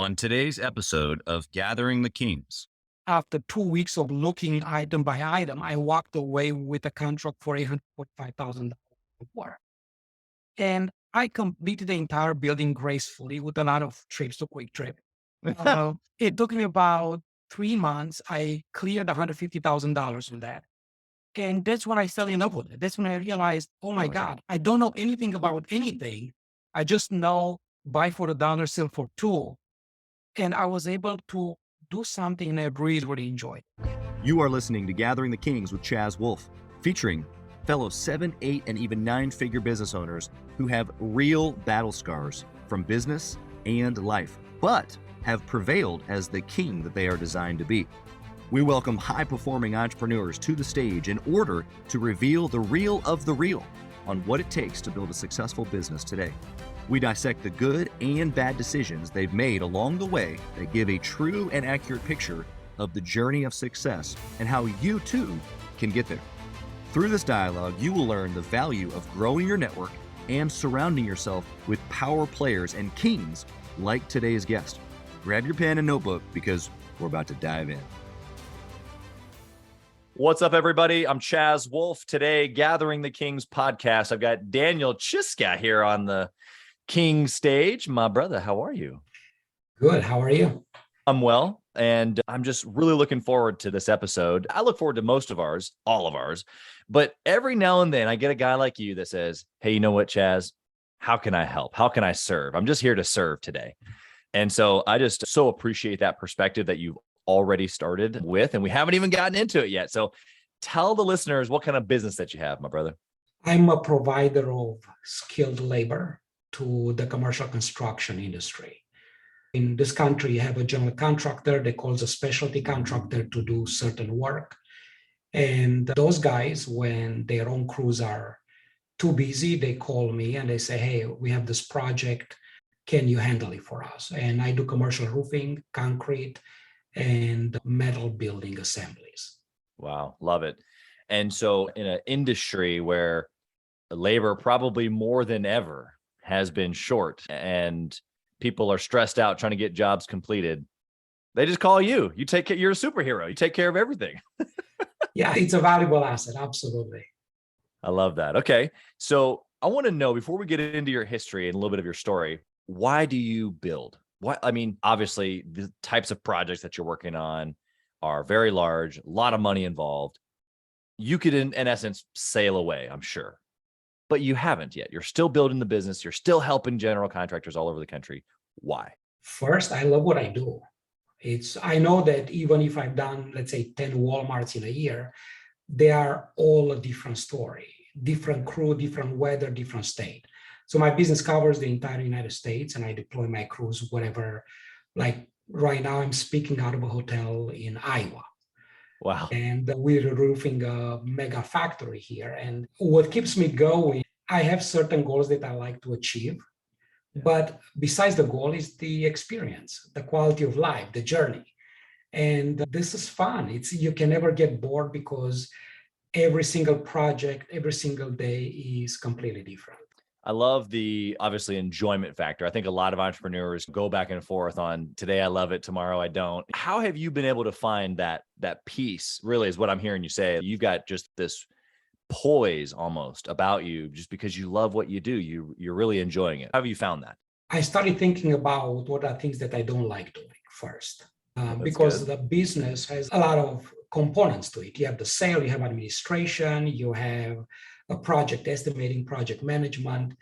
On today's episode of Gathering the Kings. After 2 weeks of looking item by item, I walked away with a contract for $845,000 work. And I completed the entire building gracefully with a lot of trips to Quick Trip. It took me about 3 months. I cleared $150,000 with that. And that's when I fell in love with it. That's when I realized, oh my God, I don't know anything about anything. I just know buy for the dollar, sell for two. And I was able to do something I really, really enjoyed. You are listening to Gathering the Kings with Chaz Wolfe, featuring fellow 7, 8, and even 9-figure business owners who have real battle scars from business and life, but have prevailed as the king that they are designed to be. We welcome high-performing entrepreneurs to the stage in order to reveal the real of the real on what it takes to build a successful business today. We dissect the good and bad decisions they've made along the way that give a true and accurate picture of the journey of success and how you too can get there. Through this dialogue, you will learn the value of growing your network and surrounding yourself with power players and kings like today's guest. Grab your pen and notebook because we're about to dive in. What's up, everybody? I'm Chaz Wolfe. Today, Gathering the Kings podcast. I've got Daniel Chisca here on the King stage. My brother, how are you? Good. How are you? I'm well, and I'm just really looking forward to this episode. I look forward to most of ours, all of ours, but every now and then I get a guy like you that says, hey, you know what, Chaz? How can I help? How can I serve? I'm just here to serve today. And so I just so appreciate that perspective that you've already started with, and we haven't even gotten into it yet. So tell the listeners what kind of business that you have, my brother. I'm a provider of skilled labor to the commercial construction industry. In this country, you have a general contractor that calls a specialty contractor to do certain work. And those guys, when their own crews are too busy, they call me and they say, hey, we have this project. Can you handle it for us? And I do commercial roofing, concrete, and metal building assemblies. Wow, love it. And so in an industry where labor probably more than ever has been short and people are stressed out trying to get jobs completed, they just call you. You take care, you're a superhero. You take care of everything. Yeah, it's a valuable asset. Absolutely. I love that. Okay. So I want to know, before we get into your history and a little bit of your story, why do you build? I mean, obviously the types of projects that you're working on are very large, a lot of money involved. You could, in essence, sail away, I'm sure, but you haven't yet. You're still building the business. You're still helping general contractors all over the country. Why? First, I love what I do. I know that even if I've done, let's say, 10 Walmarts in a year, they are all a different story, different crew, different weather, different state. So my business covers the entire United States, and I deploy my crews whatever. Like right now, I'm speaking out of a hotel in Iowa. Wow. And we're roofing a mega factory here. And what keeps me going, I have certain goals that I like to achieve. But besides the goal is the experience, the quality of life, the journey. And this is fun. You can never get bored because every single project, every single day is completely different. I love the obviously enjoyment factor. I think a lot of entrepreneurs go back and forth on today I love it, tomorrow I don't. How have you been able to find that peace? Really is what I'm hearing you say. You've got just this poise almost about you just because you love what you do. You're really enjoying it. How have you found that? I started thinking about what are things that I don't like doing first, because the business has a lot of components to it. You have the sale, you have administration, you have a project estimating, project management,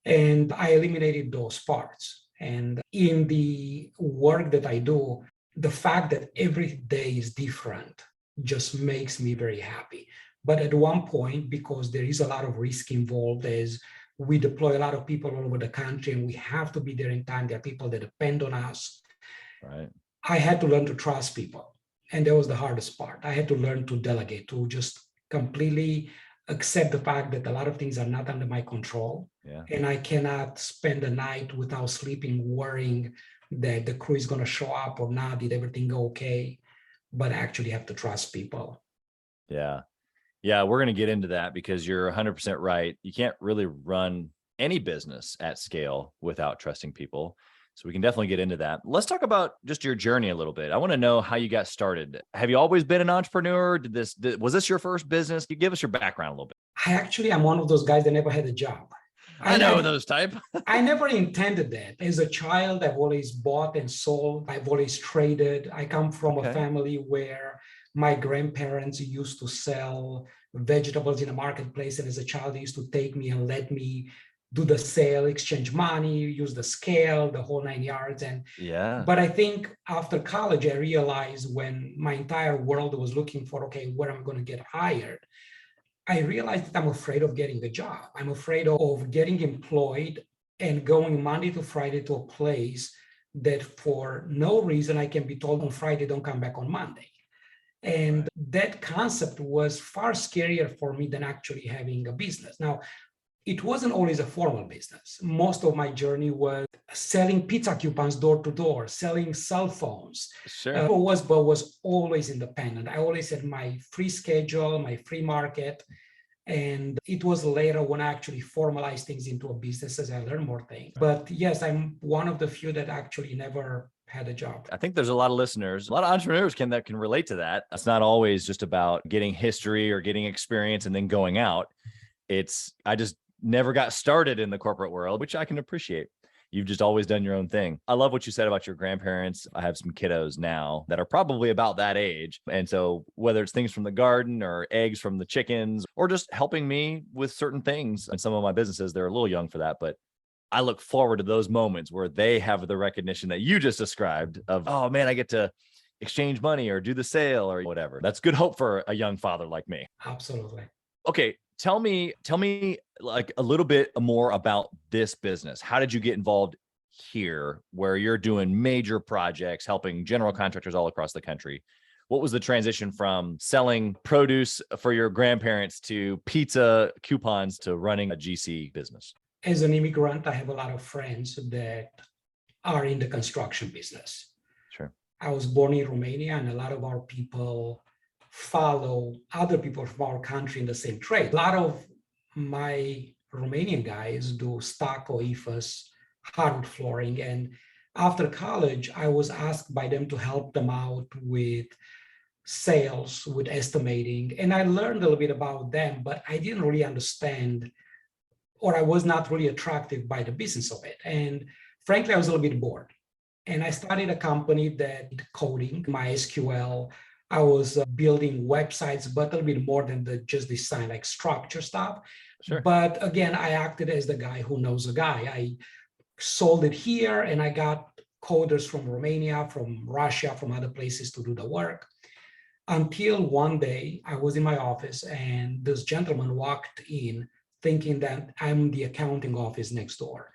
and I eliminated those parts. And in the work that I do, the fact that every day is different just makes me very happy. But at one point, because there is a lot of risk involved, as we deploy a lot of people all over the country and we have to be there in time, there are people that depend on us. Right. I had to learn to trust people. And that was the hardest part. I had to learn to delegate, to just completely accept the fact that a lot of things are not under my control. Yeah. And I cannot spend the night without sleeping, worrying that the crew is going to show up or not. Did everything go okay? But I actually have to trust people. Yeah. Yeah. We're going to get into that because you're 100% right. You can't really run any business at scale without trusting people. So we can definitely get into that. Let's talk about just your journey a little bit. I want to know how you got started. Have you always been an entrepreneur? Was this your first business? You give us your background a little bit. I'm one of those guys that never had a job. I know those type. I never intended that. As a child, I've always bought and sold. I've always traded. I come from a family where my grandparents used to sell vegetables in a marketplace. And as a child, they used to take me and let me do the sale, exchange money, use the scale, the whole 9 yards. But I think after college, I realized when my entire world was looking for, okay, where am I going to get hired? I realized that I'm afraid of getting a job. I'm afraid of getting employed and going Monday to Friday to a place that for no reason I can be told on Friday, don't come back on Monday. And that concept was far scarier for me than actually having a business. Now, it wasn't always a formal business. Most of my journey was selling pizza coupons door to door, selling cell phones. Sure. But was always independent. I always had my free schedule, my free market. And it was later when I actually formalized things into a business as I learned more things. But yes, I'm one of the few that actually never had a job. I think there's a lot of listeners, a lot of entrepreneurs that can relate to that. It's not always just about getting history or getting experience and then going out. I just never got started in the corporate world, which I can appreciate. You've just always done your own thing. I love what you said about your grandparents. I have some kiddos now that are probably about that age. And so whether it's things from the garden or eggs from the chickens or just helping me with certain things and some of my businesses, they're a little young for that, but I look forward to those moments where they have the recognition that you just described of, oh man, I get to exchange money or do the sale or whatever. That's good hope for a young father like me. Absolutely. Okay. Tell me like a little bit more about this business. How did you get involved here where you're doing major projects, helping general contractors all across the country? What was the transition from selling produce for your grandparents to pizza coupons to running a GC business? As an immigrant, I have a lot of friends that are in the construction business. Sure. I was born in Romania, and a lot of our people follow other people from our country in the same trade. A lot of my Romanian guys do stucco, IFAS, hardwood flooring. And after college, I was asked by them to help them out with sales, with estimating. And I learned a little bit about them, but I didn't really understand, or I was not really attracted by the business of it. And frankly, I was a little bit bored. And I started a company that did coding, MySQL. I was building websites, but a little bit more than just design, like structure stuff. Sure. But again, I acted as the guy who knows a guy. I sold it here, and I got coders from Romania, from Russia, from other places to do the work. Until one day, I was in my office, and this gentleman walked in thinking that I'm the accounting office next door.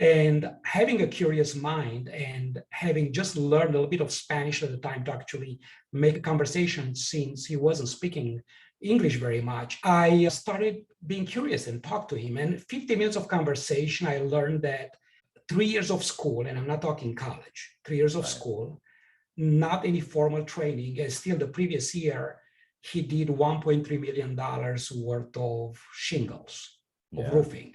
And having a curious mind and having just learned a little bit of Spanish at the time to actually make a conversation, since he wasn't speaking English very much, I started being curious and talked to him. And 50 minutes of conversation, I learned that 3 years of school, and I'm not talking college, 3 years of school, not any formal training, and still the previous year, he did $1.3 million worth of shingles, of roofing.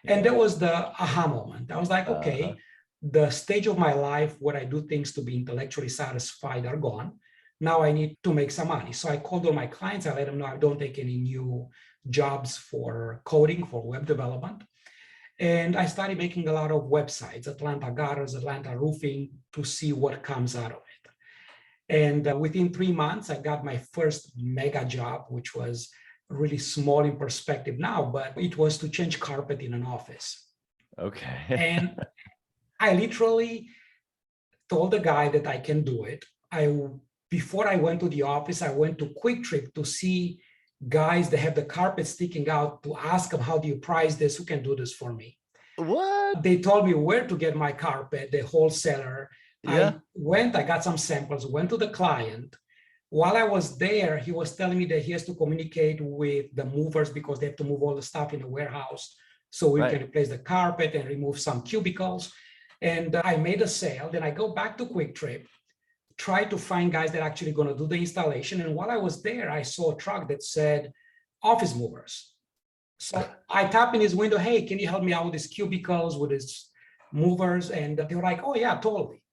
And that was the aha moment. I was like, okay, the stage of my life where I do things to be intellectually satisfied are gone. Now I need to make some money. So I called all my clients. I let them know I don't take any new jobs for coding, for web development. And I started making a lot of websites, Atlanta Gutters, Atlanta Roofing, to see what comes out of it. And within 3 months, I got my first mega job, which was really small in perspective now, but it was to change carpet in an office. Okay. And I literally told the guy that I can do it. Before I went to the office, I went to Quick Trip to see guys that have the carpet sticking out, to ask them, how do you price this? Who can do this for me? What? They told me where to get my carpet, the wholesaler. Yeah. I got some samples, went to the client. While I was there, he was telling me that he has to communicate with the movers because they have to move all the stuff in the warehouse so we can replace the carpet and remove some cubicles. And I made a sale. Then I go back to Quick Trip, try to find guys that are actually going to do the installation. And while I was there, I saw a truck that said office movers. So I tap in his window, hey, can you help me out with these cubicles, with this movers. And they were like, oh yeah, totally.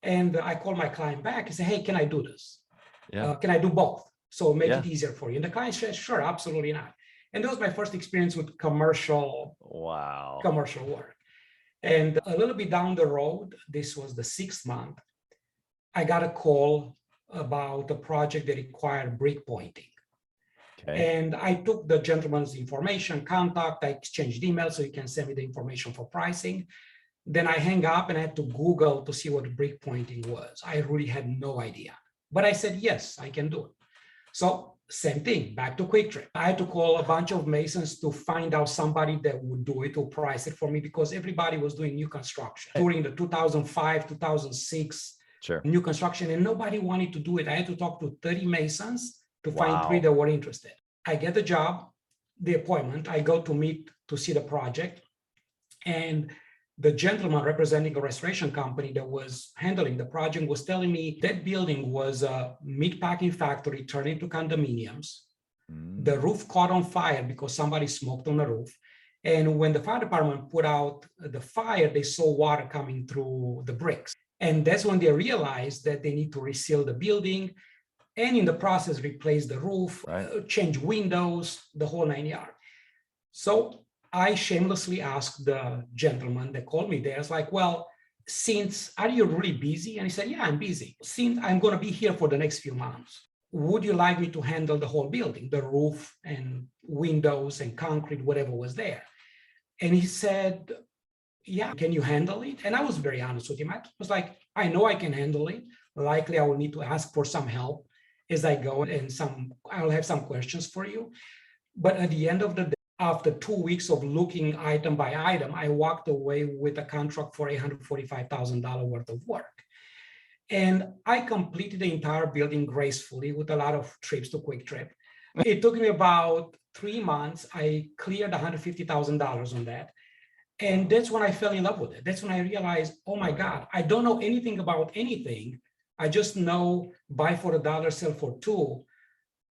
And I called my client back and said, hey, can I do this? Yeah. Can I do both? So make Yeah. it easier for you. And the client said, sure, absolutely not. And that was my first experience with commercial work. And a little bit down the road, this was the 6th month, I got a call about a project that required brick pointing. Okay. And I took the gentleman's information, contact, I exchanged emails so he can send me the information for pricing. Then I hang up and I had to Google to see what brick pointing was. I really had no idea. But I said, yes, I can do it. So same thing, back to Quick Trip. I had to call a bunch of masons to find out somebody that would do it, to price it for me, because everybody was doing new construction during the 2005, 2006 new construction, and nobody wanted to do it. I had to talk to 30 masons to find 3 that were interested. I get the job, the appointment, I go to meet to see the project, and the gentleman representing a restoration company that was handling the project was telling me that building was a meatpacking factory turned into condominiums. The roof caught on fire because somebody smoked on the roof. And when the fire department put out the fire, they saw water coming through the bricks. And that's when they realized that they need to reseal the building, and in the process, replace the roof, change windows, the whole 9 yards. So I shamelessly asked the gentleman that called me there, I was like, well, are you really busy? And he said, yeah, I'm busy. Since I'm going to be here for the next few months, would you like me to handle the whole building, the roof and windows and concrete, whatever was there? And he said, yeah, can you handle it? And I was very honest with him. I was like, I know I can handle it. Likely I will need to ask for some help as I go, and I'll have some questions for you. But at the end of the day, after 2 weeks of looking item by item, I walked away with a contract for $845,000 worth of work. And I completed the entire building gracefully with a lot of trips to Quick Trip. It took me about 3 months. I cleared $150,000 on that. And that's when I fell in love with it. That's when I realized, oh my God, I don't know anything about anything. I just know buy for $1, sell for $2.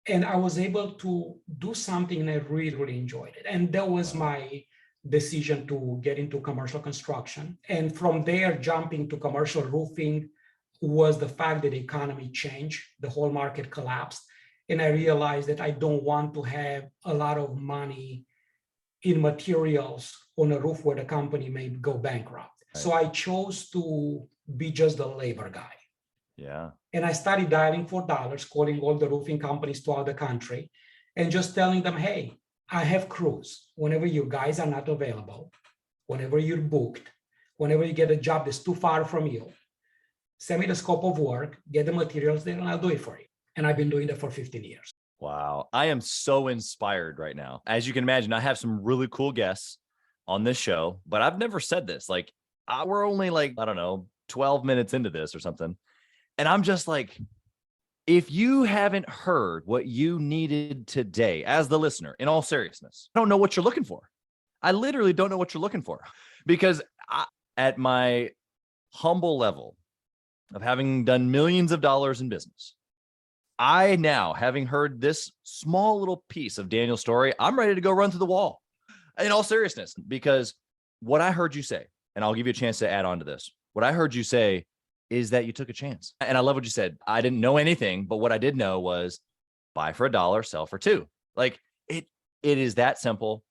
And I was able to do something and I really, really enjoyed it. And that was my decision to get into commercial construction. And from there, jumping to commercial roofing was the fact that the economy changed, the whole market collapsed. And I realized that I don't want to have a lot of money in materials on a roof where the company may go bankrupt. So I chose to be just the labor guy. Yeah. And I started dialing for dollars, calling all the roofing companies throughout the country and just telling them, hey, I have crews. Whenever you guys are not available, whenever you're booked, whenever you get a job that's too far from you, send me the scope of work, get the materials there, and I'll do it for you. And I've been doing that for 15 years. Wow. I am so inspired right now. As you can imagine, I have some really cool guests on this show, but I've never said this. Like, we're only 12 minutes into this or something. And I'm just like, if you haven't heard what you needed today as the listener, in all seriousness, I don't know what you're looking for. I literally don't know what you're looking for, because at my humble level of having done millions of dollars in business, I now, having heard this small little piece of Daniel's story, I'm ready to go run through the wall, in all seriousness, because what I heard you say, and I'll give you a chance to add on to this, what I heard you say is that you took a chance. And I love what you said. I didn't know anything, but what I did know was buy for $1, sell for $2. Like it is that simple.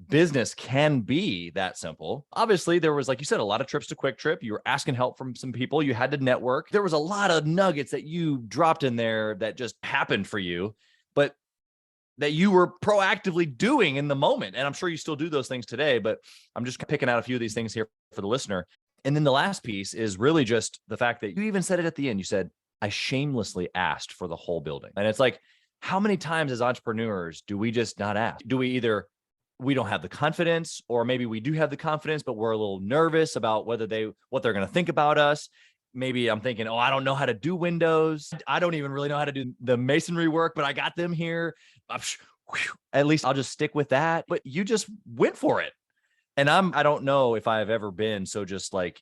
Business can be that simple. Obviously, there was, like you said, a lot of trips to Quick Trip. You were asking help from some people. You had to network. There was a lot of nuggets that you dropped in there that just happened for you, but that you were proactively doing in the moment. And I'm sure you still do those things today, but I'm just picking out a few of these things here for the listener. And then the last piece is really just the fact that you even said it at the end. You said, I shamelessly asked for the whole building. And it's like, how many times as entrepreneurs do we just not ask? Do we either we don't have the confidence, or maybe we do have the confidence, but we're a little nervous about what they're going to think about us. Maybe I'm thinking, oh, I don't know how to do windows. I don't even really know how to do the masonry work, but I got them here. At least I'll just stick with that. But you just went for it. And I don't know if I've ever been so just like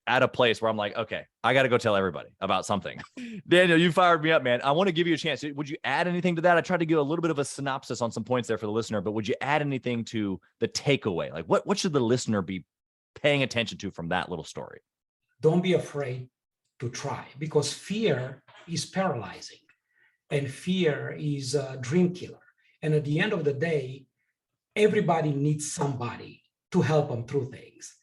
at a place where I'm like, okay, I got to go tell everybody about something. Daniel, you fired me up, man. I want to give you a chance. Would you add anything to that? I tried to give a little bit of a synopsis on some points there for the listener, but would you add anything to the takeaway? Like what should the listener be paying attention to from that little story? Don't be afraid to try, because fear is paralyzing and fear is a dream killer. And at the end of the day, everybody needs somebody to help them through things.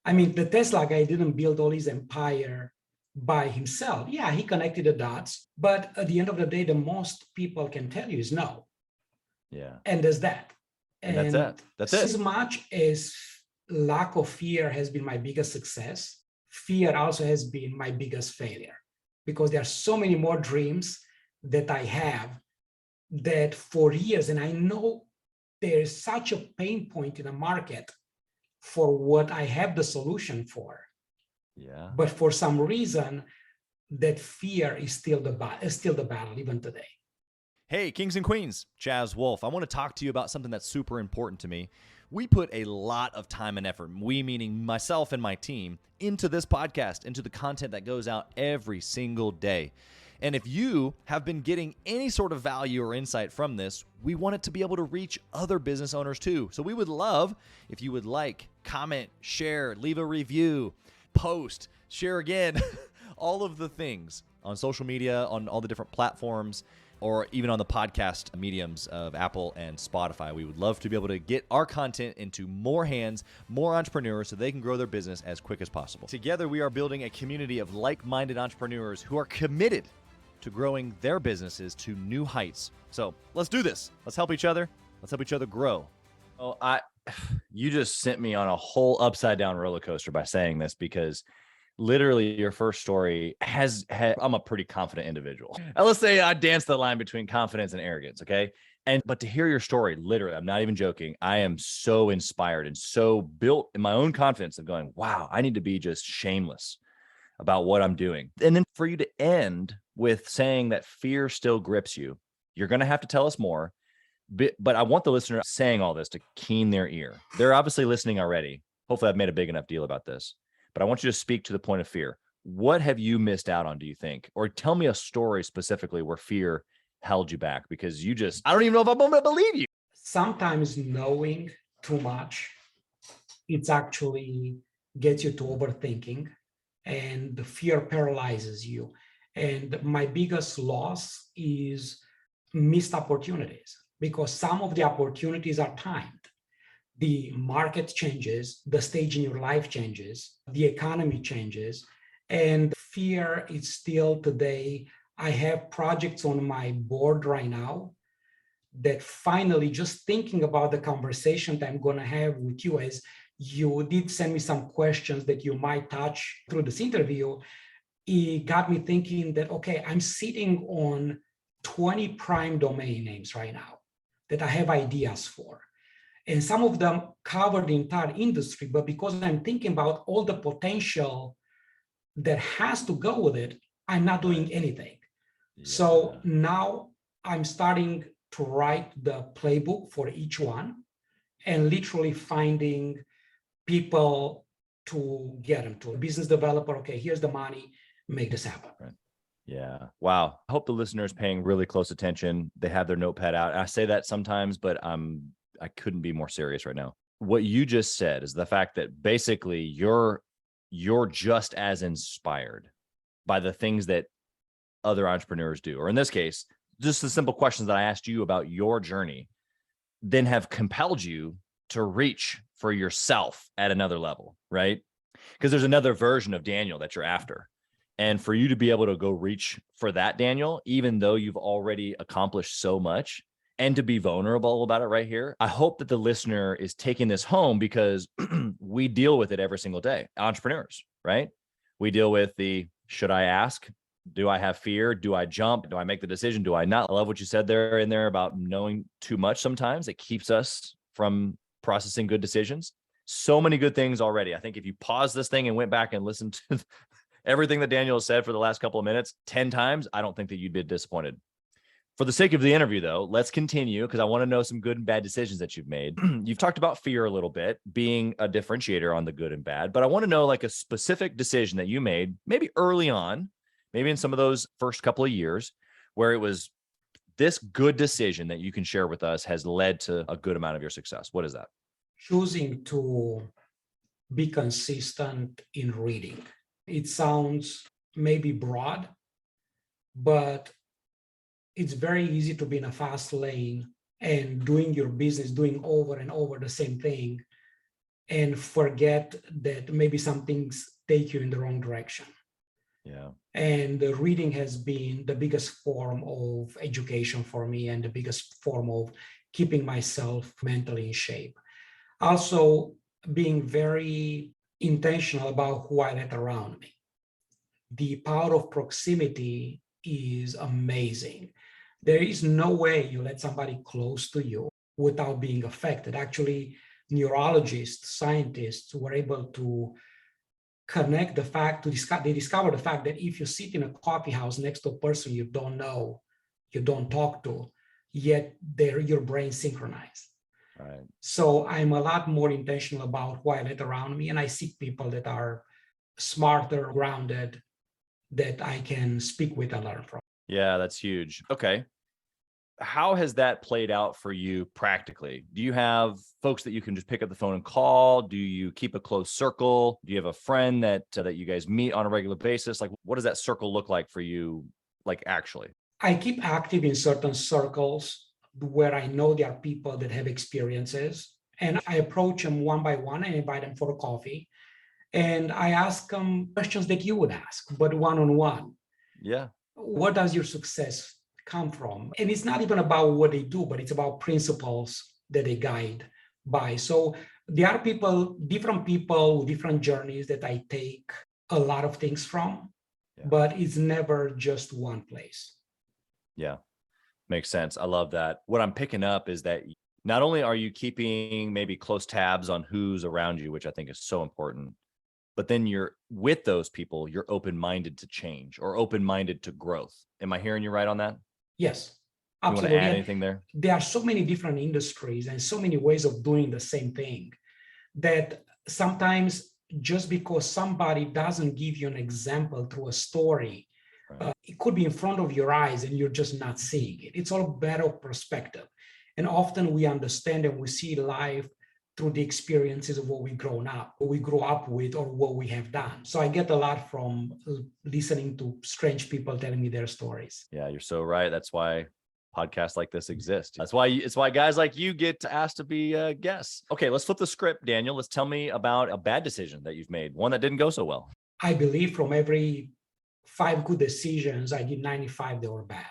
I mean, the Tesla guy didn't build all his empire by himself. Yeah, he connected the dots, but at the end of the day, the most people can tell you is no. Yeah. And there's that. And that's it. That's it. As much as lack of fear has been my biggest success, fear also has been my biggest failure, because there are so many more dreams that I have that for years, and I know there's such a pain point in the market for what I have the solution for. Yeah. But for some reason, that fear is still the battle even today. Hey, kings and queens, Chaz Wolfe. I want to talk to you about something that's super important to me. We put a lot of time and effort, we meaning myself and my team, into this podcast, into the content that goes out every single day. And if you have been getting any sort of value or insight from this, we want it to be able to reach other business owners too. So we would love if you would like, comment, share, leave a review, post, share again, all of the things on social media, on all the different platforms, or even on the podcast mediums of Apple and Spotify. We would love to be able to get our content into more hands, more entrepreneurs, so they can grow their business as quick as possible. Together, we are building a community of like-minded entrepreneurs who are committed to growing their businesses to new heights. So let's do this. Let's help each other. Let's help each other grow. Oh, you just sent me on a whole upside down roller coaster by saying this, because literally your first story I'm a pretty confident individual. And let's say I dance the line between confidence and arrogance. Okay. But to hear your story, literally, I'm not even joking. I am so inspired and so built in my own confidence of going, wow, I need to be just shameless about what I'm doing. And then for you to end with saying that fear still grips you, you're going to have to tell us more. But I want the listener saying all this to keen their ear. They're obviously listening already. Hopefully I've made a big enough deal about this. But I want you to speak to the point of fear. What have you missed out on, do you think? Or tell me a story specifically where fear held you back, because I don't even know if I'm going to believe you. Sometimes knowing too much, it's actually gets you to overthinking, and the fear paralyzes you. And my biggest loss is missed opportunities, because some of the opportunities are timed. The market changes, the stage in your life changes, the economy changes, and fear is still today. I have projects on my board right now that finally, just thinking about the conversation that I'm going to have with you, as you did send me some questions that you might touch through this interview, it got me thinking that, okay, I'm sitting on 20 prime domain names right now that I have ideas for. And some of them cover the entire industry, but because I'm thinking about all the potential that has to go with it, I'm not doing anything. Yeah. So now I'm starting to write the playbook for each one and literally finding people to get them to. A business developer, okay, here's the money, make this happen. Right. Yeah. Wow. I hope the listener is paying really close attention. They have their notepad out. I say that sometimes, but I couldn't be more serious right now. What you just said is the fact that basically you're just as inspired by the things that other entrepreneurs do, or in this case, just the simple questions that I asked you about your journey, then have compelled you to reach for yourself at another level, right? Because there's another version of Daniel that you're after. And for you to be able to go reach for that, Daniel, even though you've already accomplished so much, and to be vulnerable about it right here, I hope that the listener is taking this home, because we deal with it every single day. Entrepreneurs, right? We deal with should I ask? Do I have fear? Do I jump? Do I make the decision? Do I not? I love what you said there in there about knowing too much sometimes. It keeps us from processing good decisions. So many good things already. I think if you pause this thing and went back and listened to everything that Daniel said for the last couple of minutes 10 times, I don't think that you'd be disappointed. For the sake of the interview, though, let's continue, because I want to know some good and bad decisions that you've made. You've talked about fear a little bit, being a differentiator on the good and bad, but I want to know like a specific decision that you made, maybe early on, maybe in some of those first couple of years, where it was this good decision that you can share with us has led to a good amount of your success. What is that? Choosing to be consistent in reading. It sounds maybe broad, but it's very easy to be in a fast lane and doing your business, doing over and over the same thing, and forget that maybe some things take you in the wrong direction. Yeah. And the reading has been the biggest form of education for me and the biggest form of keeping myself mentally in shape. Also, being very intentional about who I let around me. The power of proximity is amazing. There is no way you let somebody close to you without being affected. Actually, neurologists, scientists were able to connect the fact they discover the fact that if you sit in a coffee house next to a person you don't know, you don't talk to, yet your brain synchronized. Right. So I'm a lot more intentional about who I let around me, and I seek people that are smarter, grounded, that I can speak with and learn from. Yeah, that's huge. Okay. How has that played out for you practically? Do you have folks that you can just pick up the phone and call? Do you keep a close circle? Do you have a friend that you guys meet on a regular basis? Like, what does that circle look like for you, like actually? I keep active in certain circles where I know there are people that have experiences, and I approach them one by one and invite them for a coffee. And I ask them questions that you would ask, but one-on-one. Yeah. What does your success come from? And it's not even about what they do, but it's about principles that they guide by. So there are different people, different journeys that I take a lot of things from, but it's never just one place. Yeah, makes sense. I love that. What I'm picking up is that not only are you keeping maybe close tabs on who's around you, which I think is so important, but then you're with those people, you're open-minded to change or open-minded to growth. Am I hearing you right on that? Yes, absolutely. You want to add anything there? There are so many different industries and so many ways of doing the same thing that sometimes just because somebody doesn't give you an example through a story, right, it could be in front of your eyes and you're just not seeing it. It's all a matter of perspective. And often we understand and we see life through the experiences of what we grew up with, or what we have done. So I get a lot from listening to strange people telling me their stories. Yeah, you're so right. That's why podcasts like this exist. It's why guys like you get asked to be guests. Okay, let's flip the script, Daniel. Let's tell me about a bad decision that you've made, one that didn't go so well. I believe from every 5 good decisions, I did 95 that were bad.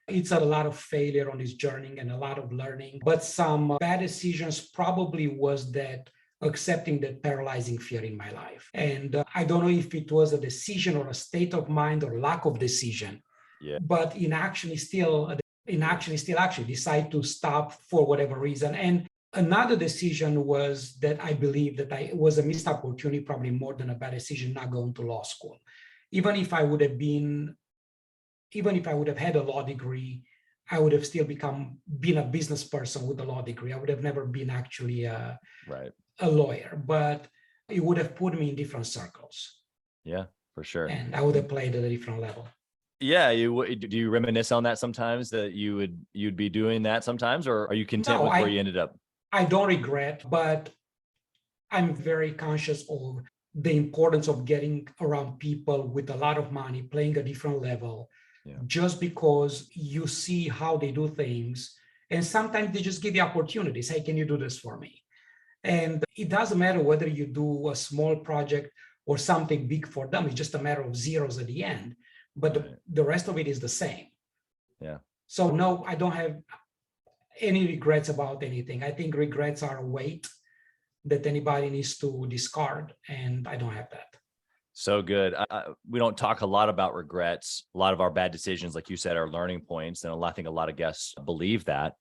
It's a lot of failure on this journey and a lot of learning, but some bad decisions probably was that accepting that paralyzing fear in my life. And I don't know if it was a decision or a state of mind or lack of decision, but in action still actually decide to stop for whatever reason. And another decision was that I believe that it was a missed opportunity, probably more than a bad decision, not going to law school. Even if I would have had a law degree, I would have still been a business person with a law degree. I would have never been actually a lawyer, but it would have put me in different circles. Yeah, for sure. And I would have played at a different level. Yeah, do you reminisce on that sometimes, that you'd be doing that sometimes, or are you content with where you ended up? I don't regret, but I'm very conscious of the importance of getting around people with a lot of money, playing a different level, just because you see how they do things. And sometimes they just give you opportunities. Hey, can you do this for me? And it doesn't matter whether you do a small project or something big for them. It's just a matter of zeros at the end. But the rest of it is the same. Yeah. So no, I don't have any regrets about anything. I think regrets are a weight that anybody needs to discard, and I don't have that. So good. We don't talk a lot about regrets. A lot of our bad decisions, like you said, are learning points. And I think a lot of guests believe that.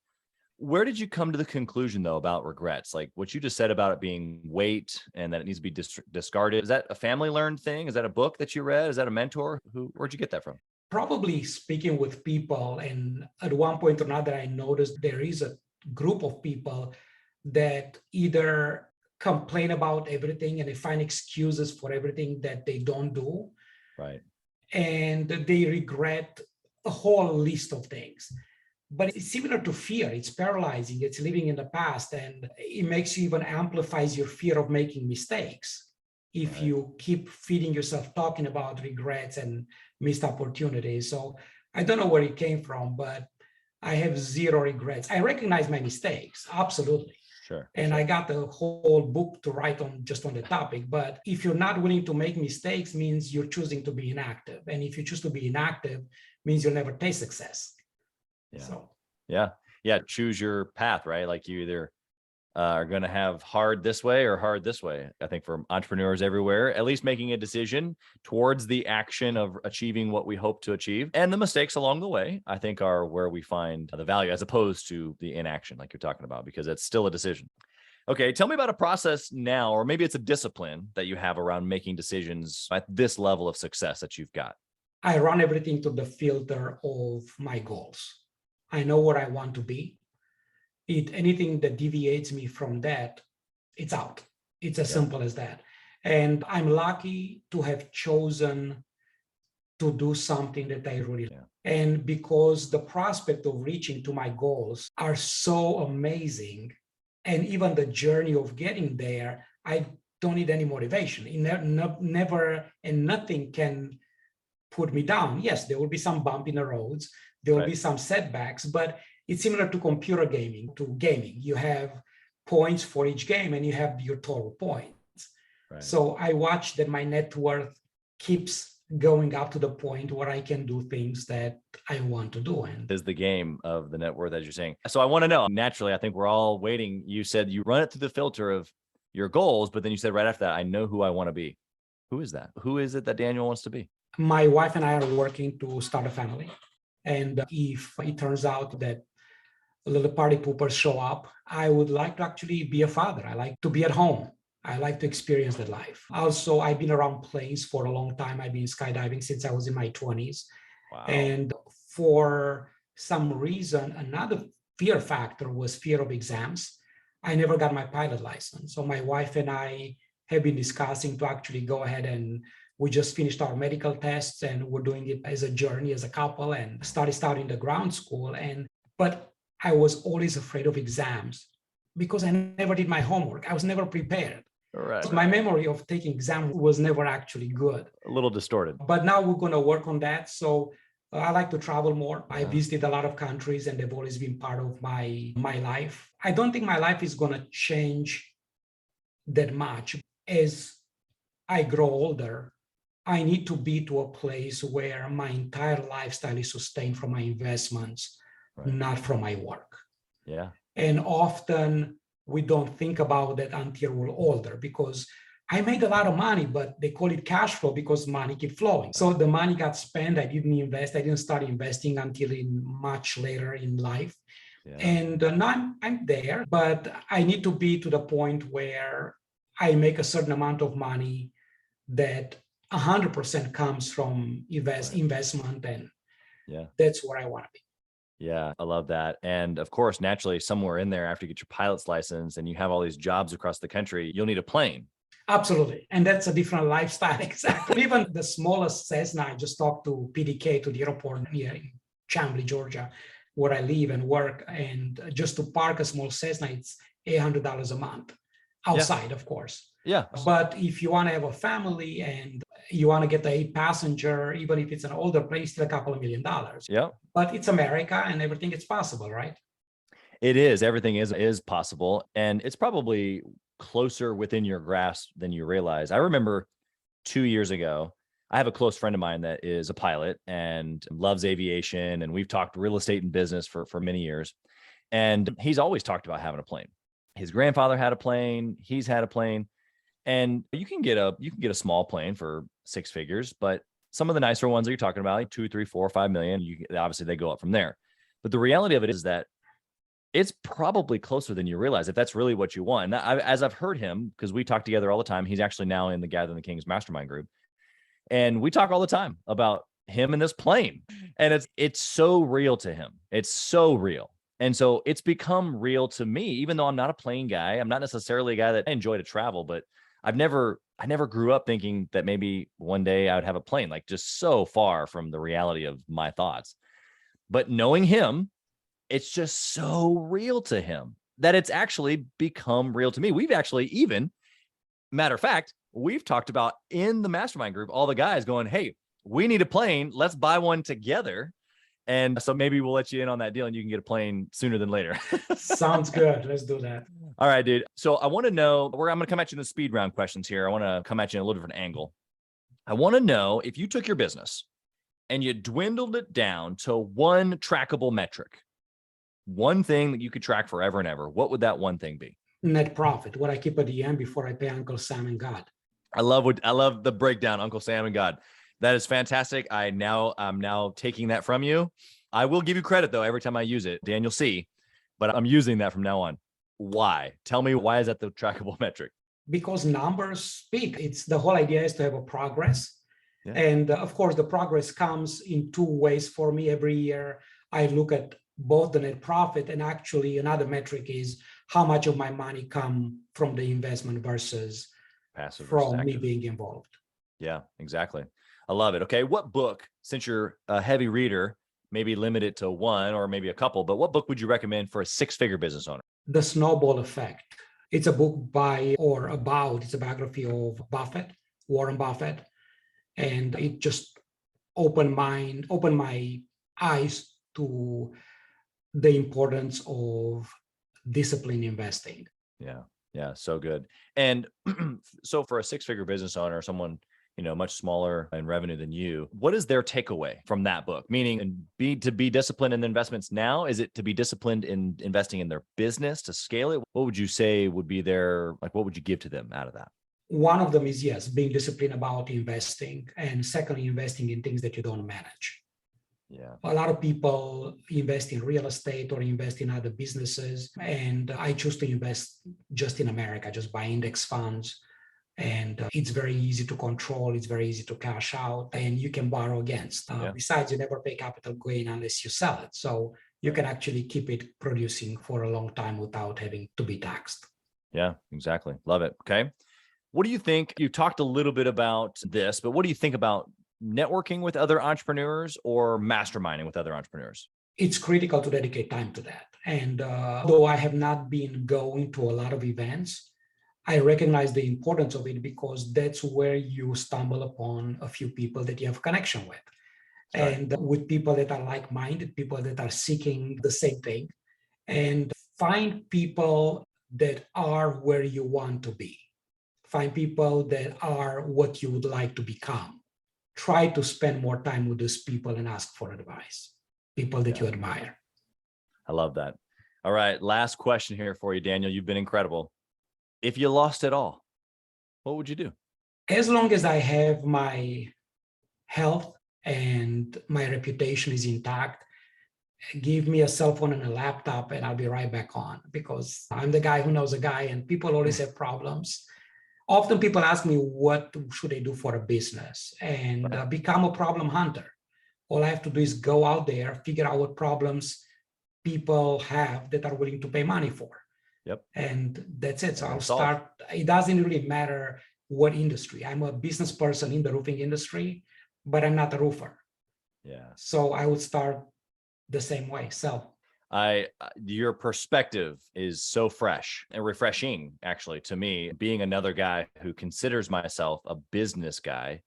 Where did you come to the conclusion, though, about regrets? Like what you just said about it being weight and that it needs to be discarded. Is that a family learned thing? Is that a book that you read? Is that a mentor? Where'd you get that from? Probably speaking with people. And at one point or another, I noticed there is a group of people that either complain about everything and they find excuses for everything that they don't do. Right. And they regret a whole list of things. But it's similar to fear. It's paralyzing. It's living in the past, and it makes you even amplifies your fear of making mistakes. if you keep feeding yourself talking about regrets and missed opportunities. So I don't know where it came from, but I have zero regrets. I recognize my mistakes, absolutely. Sure. And I got the whole book to write on just on the topic. But if you're not willing to make mistakes, means you're choosing to be inactive. And if you choose to be inactive, means you'll never taste success. Yeah. So yeah. Choose your path, right? Like you either are going to have hard this way or hard this way. I think for entrepreneurs everywhere, at least making a decision towards the action of achieving what we hope to achieve. And the mistakes along the way, I think, are where we find the value as opposed to the inaction, like you're talking about, because it's still a decision. Okay. Tell me about a process now, or maybe it's a discipline that you have around making decisions at this level of success that you've got. I run everything through the filter of my goals. I know what I want to be. Anything that deviates me from that, it's out. It's as simple as that. And I'm lucky to have chosen to do something that I really like. And because the prospect of reaching to my goals are so amazing, and even the journey of getting there, I don't need any motivation. Never and nothing can put me down. Yes, there will be some bump in the roads. There will be some setbacks, but it's similar to computer gaming, to gaming. You have points for each game and you have your total points. Right. So I watch that my net worth keeps going up to the point where I can do things that I want to do. And is the game of the net worth, as you're saying. So I want to know, naturally, I think we're all waiting. You said you run it through the filter of your goals, but then you said right after that, I know who I want to be. Who is that? Who is it that Daniel wants to be? My wife and I are working to start a family. And if it turns out that little party poopers show up, I would like to actually be a father. I like to be at home. I like to experience that life. Also, I've been around planes for a long time. I've been skydiving since I was in my 20s. Wow. And for some reason, another fear factor was fear of exams. I never got my pilot license. So my wife and I have been discussing to actually go ahead, and we just finished our medical tests and we're doing it as a journey as a couple and starting the ground school. But I was always afraid of exams because I never did my homework. I was never prepared. Right. So my memory of taking exams was never actually good. A little distorted. But now we're going to work on that. So I like to travel more. I visited a lot of countries and they've always been part of my life. I don't think my life is going to change that much. As I grow older, I need to be to a place where my entire lifestyle is sustained from my investments, not from my work. Yeah. And often we don't think about that until we're older, because I made a lot of money, but they call it cash flow because money keep flowing. So the money got spent. I didn't invest. I didn't start investing until much later in life. Yeah. And now I'm there, but I need to be to the point where I make a certain amount of money that 100% comes from investment. And that's where I want to be. Yeah, I love that. And of course, naturally, somewhere in there, after you get your pilot's license and you have all these jobs across the country, you'll need a plane. Absolutely. And that's a different lifestyle. Exactly. Even the smallest Cessna, I just talked to PDK, to the airport here in Chamblee, Georgia, where I live and work. And just to park a small Cessna, it's $800 a month outside, of course. Yeah. But if you want to have a family and you want to get a passenger, even if it's an older plane, still a couple of $1 million. Yeah. But it's America and everything is possible, right? It is. Everything is possible. And it's probably closer within your grasp than you realize. I remember 2 years ago, I have a close friend of mine that is a pilot and loves aviation. And we've talked real estate and business for many years. And he's always talked about having a plane. His grandfather had a plane. He's had a plane. And you can get a small plane for 6 figures, but some of the nicer ones that you're talking about, like 2, 3, 4, 5 million, obviously they go up from there. But the reality of it is that it's probably closer than you realize if that's really what you want. And as I've heard him, because we talk together all the time, he's actually now in the Gathering the Kings Mastermind group. And we talk all the time about him and this plane. And it's so real to him. It's so real. And so it's become real to me, even though I'm not a plane guy. I'm not necessarily a guy that I enjoy to travel, but I never grew up thinking that maybe one day I would have a plane, like just so far from the reality of my thoughts. But knowing him, it's just so real to him that it's actually become real to me. We've actually matter of fact, we've talked about in the mastermind group, all the guys going, hey, we need a plane. Let's buy one together. And so maybe we'll let you in on that deal and you can get a plane sooner than later. Sounds good. Let's do that. All right, dude. So I want to know, I'm going to come at you in the speed round questions here. I want to come at you in a little different angle. I want to know if you took your business and you dwindled it down to one trackable metric, one thing that you could track forever and ever, what would that one thing be? Net profit, what I keep at the end before I pay Uncle Sam and God. I love the breakdown, Uncle Sam and God. That is fantastic. I'm now taking that from you. I will give you credit though every time I use it, Daniel C, but I'm using that from now on. Why? Tell me, why is that the trackable metric? Because numbers speak. It's the whole idea is to have a progress. Yeah. And of course, the progress comes in two ways for me. Every year, I look at both the net profit and actually another metric is how much of my money come from the investment versus passive from versus me active. being involved. Yeah, exactly. I love it. Okay. What book, since you're a heavy reader, maybe limit it to one or maybe a couple, but what book would you recommend for a six-figure business owner? The Snowball Effect. It's a book it's a biography of Warren Buffett. And it just opened my eyes to the importance of disciplined investing. Yeah. So good. And so for a six-figure business owner, someone, much smaller in revenue than you, what is their takeaway from that book? Meaning, to be disciplined in investments now? Is it to be disciplined in investing in their business to scale it? What would you say would be what would you give to them out of that? One of them is, yes, being disciplined about investing. And secondly, investing in things that you don't manage. Yeah. A lot of people invest in real estate or invest in other businesses. And I choose to invest just in America, just buy index funds. And it's very easy to control. It's very easy to cash out and you can borrow against. Besides, you never pay capital gain unless you sell it. So you can actually keep it producing for a long time without having to be taxed. Yeah, exactly. Love it. Okay. What do you think? You talked a little bit about this, but what do you think about networking with other entrepreneurs or masterminding with other entrepreneurs? It's critical to dedicate time to that. And though I have not been going to a lot of events, I recognize the importance of it because that's where you stumble upon a few people that you have connection with. Right. And with people that are like-minded, people that are seeking the same thing, and find people that are where you want to be. Find people that are what you would like to become. Try to spend more time with those people and ask for advice. People that you admire. I love that. All right. Last question here for you, Daniel. You've been incredible. If you lost it all, what would you do? As long as I have my health and my reputation is intact, give me a cell phone and a laptop and I'll be right back on, because I'm the guy who knows a guy and people always have problems. Often people ask me, what should I do for a business? And become a problem hunter. All I have to do is go out there, figure out what problems people have that are willing to pay money for. Yep. And that's it. So I'll start. It doesn't really matter what industry. I'm a business person in the roofing industry, but I'm not a roofer. Yeah. So I would start the same way. So your perspective is so fresh and refreshing, actually, to me, being another guy who considers myself a business guy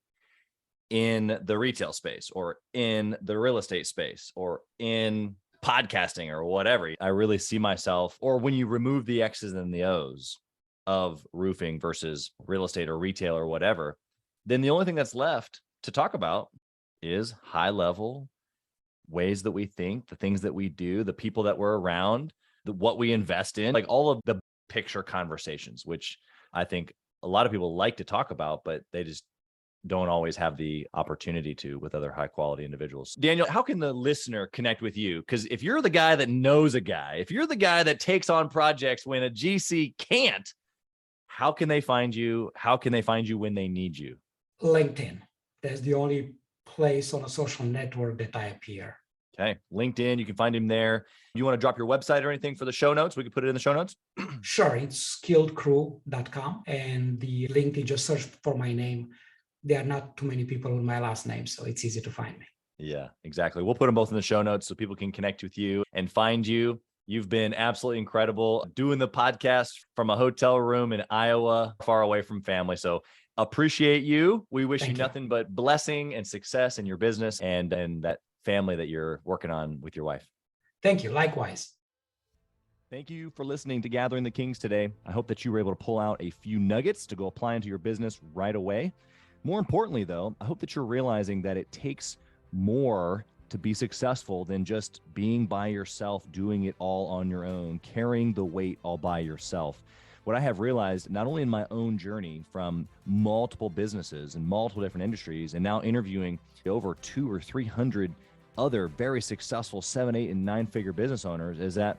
in the retail space or in the real estate space or in podcasting or whatever. I really see myself, or when you remove the X's and the O's of roofing versus real estate or retail or whatever, then the only thing that's left to talk about is high level ways that we think, the things that we do, the people that we're around, what we invest in, like all of the picture conversations, which I think a lot of people like to talk about, but they just don't always have the opportunity to with other high quality individuals. Daniel, how can the listener connect with you? Because if you're the guy that knows a guy, if you're the guy that takes on projects when a GC can't, how can they find you? How can they find you when they need you? LinkedIn. That's the only place on a social network that I appear. Okay. LinkedIn, you can find him there. You want to drop your website or anything for the show notes? We can put it in the show notes. Sure. It's skilledcrew.com. And the LinkedIn, just search for my name. There are not too many people with my last name, so it's easy to find me. Yeah, exactly. We'll put them both in the show notes so people can connect with you and find you. You've been absolutely incredible doing the podcast from a hotel room in Iowa, far away from family. So Appreciate you. We wish Thank you you. nothing but blessing and success in your business and that family that you're working on with your wife. Thank you. Likewise. Thank you for listening to Gathering the Kings today. I hope that you were able to pull out a few nuggets to go apply into your business right away. More importantly, though, I hope that you're realizing that it takes more to be successful than just being by yourself, doing it all on your own, carrying the weight all by yourself. What I have realized, not only in my own journey from multiple businesses and multiple different industries, and now interviewing over 200 or 300 other very successful 7, 8, and 9-figure business owners, is that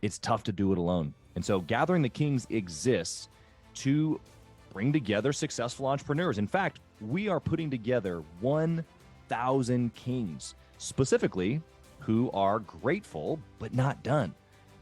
it's tough to do it alone. And so Gathering the Kings exists to bring together successful entrepreneurs. In fact, we are putting together 1,000 kings, specifically who are grateful but not done.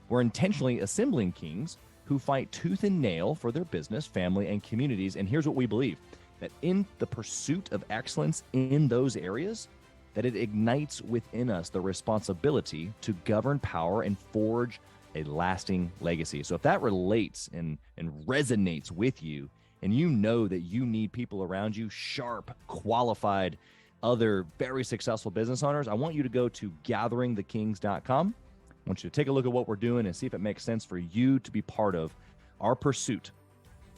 We're intentionally assembling kings who fight tooth and nail for their business, family, and communities. And here's what we believe, that in the pursuit of excellence in those areas, that it ignites within us the responsibility to govern power and forge a lasting legacy. So if that relates and resonates with you, and you know that you need people around you, sharp, qualified, other very successful business owners, I want you to go to gatheringthekings.com. I want you to take a look at what we're doing and see if it makes sense for you to be part of our pursuit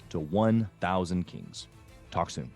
to 1,000 kings. Talk soon.